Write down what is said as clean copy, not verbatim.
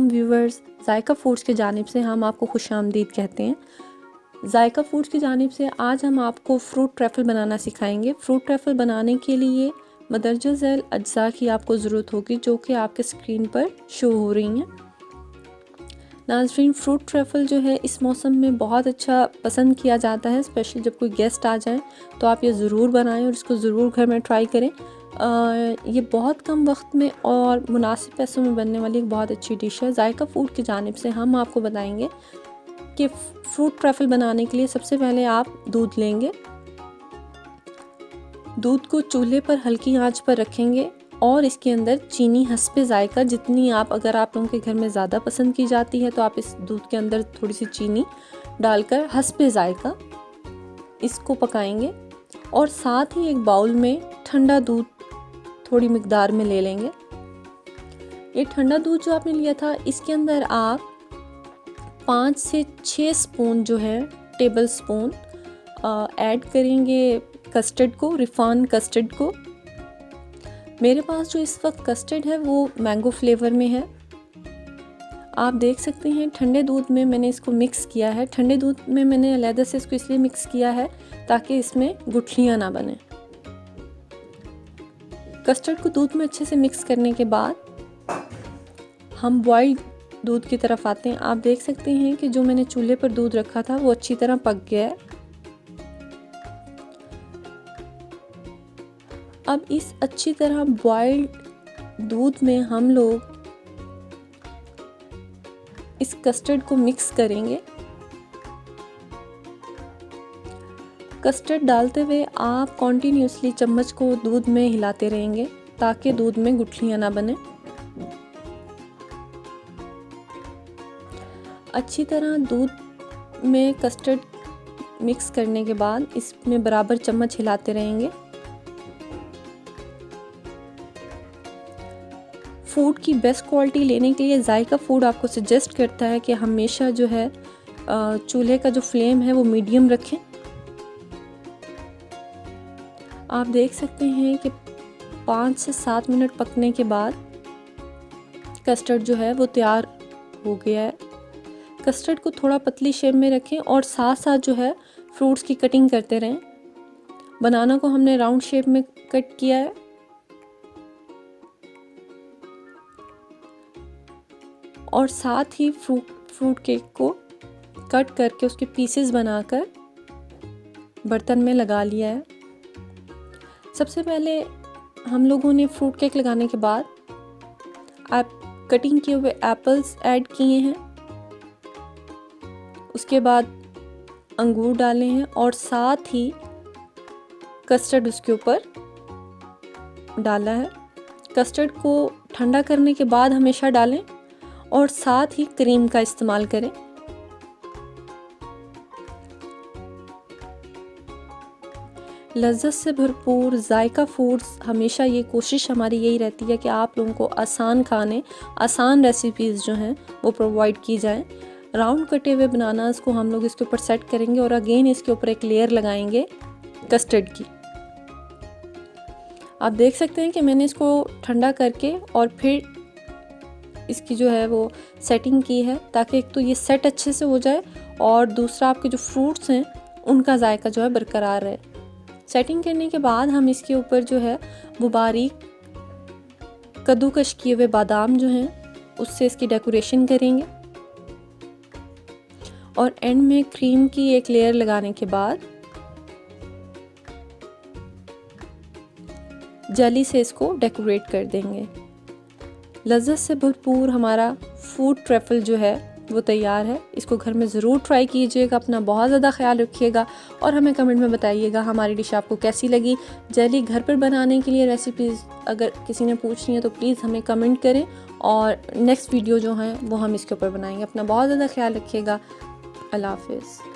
वालेकुम व्यूवर्स, जायका फूड्स की जानिब से हम आपको खुशामदीद कहते हैं। जायका फूड्स की जानिब से आज हम आपको फ्रूट ट्रैफल बनाना सिखाएंगे। फ्रूट ट्रैफल बनाने के लिए मदरजा झैल अज्जा की आपको ज़रूरत होगी, जो कि आपके स्क्रीन पर शो हो रही हैं। नाज़रीन, फ्रूट ट्रैफल जो है इस मौसम में बहुत अच्छा पसंद किया जाता है, स्पेशली जब कोई गेस्ट आ जाए तो आप ये ज़रूर बनाएं और इसको ज़रूर घर में ट्राई करें। ये बहुत कम वक्त में और मुनासिब पैसों में बनने वाली एक बहुत अच्छी डिश है। जायका फूड की जानिब से हम आपको बताएंगे कि फ्रूट ट्रैफल बनाने के लिए सबसे पहले आप दूध लेंगे। दूध को चूल्हे पर हल्की आंच पर रखेंगे और इसके अंदर चीनी हस्बे जायका, जितनी अगर आप लोगों के घर में ज़्यादा पसंद की जाती है तो आप इस दूध के अंदर थोड़ी सी चीनी डालकर हस्बे जायका इसको पकाएंगे। और साथ ही एक बाउल में ठंडा दूध थोड़ी मिकदार में ले लेंगे। ये ठंडा दूध जो आपने लिया था, इसके अंदर आप 5 से 6 स्पून जो है टेबल स्पून ऐड करेंगे कस्टर्ड को, रिफाइंड कस्टर्ड को। मेरे पास जो इस वक्त कस्टर्ड है वो मैंगो फ्लेवर में है। आप देख सकते हैं ठंडे दूध में मैंने इसको मिक्स किया है। ठंडे दूध में मैंने अलहदा से इसको इसलिए मिक्स किया है ताकि इसमें गुठलियाँ ना बने। कस्टर्ड को दूध में अच्छे से मिक्स करने के बाद हम बॉइल्ड दूध की तरफ आते हैं। आप देख सकते हैं कि जो मैंने चूल्हे पर दूध रखा था वो अच्छी तरह पक गया है। अब इस अच्छी तरह बॉइल्ड दूध में हम लोग इस कस्टर्ड को मिक्स करेंगे। कस्टर्ड डालते हुए आप कॉन्टिन्यूसली चम्मच को दूध में हिलाते रहेंगे ताकि दूध में गुठलियां ना बने। अच्छी तरह दूध में कस्टर्ड मिक्स करने के बाद इसमें बराबर चम्मच हिलाते रहेंगे। फूड की बेस्ट क्वालिटी लेने के लिए जायका फूड आपको सजेस्ट करता है कि हमेशा जो है चूल्हे का जो फ्लेम है वो मीडियम रखें। आप देख सकते हैं कि 5 से 7 मिनट पकने के बाद कस्टर्ड जो है वो तैयार हो गया है। कस्टर्ड को थोड़ा पतली शेप में रखें और साथ साथ जो है फ्रूट्स की कटिंग करते रहें। बनाना को हमने राउंड शेप में कट किया है और साथ ही फ्रूट केक को कट करके उसके पीसेस बनाकर बर्तन में लगा लिया है। सबसे पहले हम लोगों ने फ्रूट केक लगाने के बाद आप कटिंग किए हुए एप्पल्स ऐड किए हैं, उसके बाद अंगूर डाले हैं और साथ ही कस्टर्ड उसके ऊपर डाला है। कस्टर्ड को ठंडा करने के बाद हमेशा डालें और साथ ही क्रीम का इस्तेमाल करें। लज्जत से भरपूर जायका फूड्स, हमेशा ये कोशिश हमारी यही रहती है कि आप लोगों को आसान खाने, आसान रेसिपीज़ जो हैं वो प्रोवाइड की जाएं। राउंड कटे हुए बनानास को हम लोग इसके ऊपर सेट करेंगे और अगेन इसके ऊपर एक लेयर लगाएंगे कस्टर्ड की। आप देख सकते हैं कि मैंने इसको ठंडा करके और फिर इसकी जो है वो सेटिंग की है ताकि एक तो ये सेट अच्छे से हो जाए और दूसरा आपके जो फ्रूट्स हैं उनका जायका जो है बरकरार रहे। सेटिंग करने के बाद हम इसके ऊपर जो है वो बारीक कद्दूकश किए हुए बादाम जो हैं उससे इसकी डेकोरेशन करेंगे और एंड में क्रीम की एक लेयर लगाने के बाद जेली से इसको डेकोरेट कर देंगे। लज्जत से भरपूर हमारा फूड ट्रैफल जो है वो तैयार है। इसको घर में ज़रूर ट्राई कीजिएगा, अपना बहुत ज़्यादा ख्याल रखिएगा और हमें कमेंट में बताइएगा हमारी डिश आपको कैसी लगी। जेली घर पर बनाने के लिए रेसिपीज़ अगर किसी ने पूछनी है तो प्लीज़ हमें कमेंट करें और नेक्स्ट वीडियो जो है वो हम इसके ऊपर बनाएंगे। अपना बहुत ज़्यादा ख्याल रखिएगा। अल्लाह हाफ़िज़।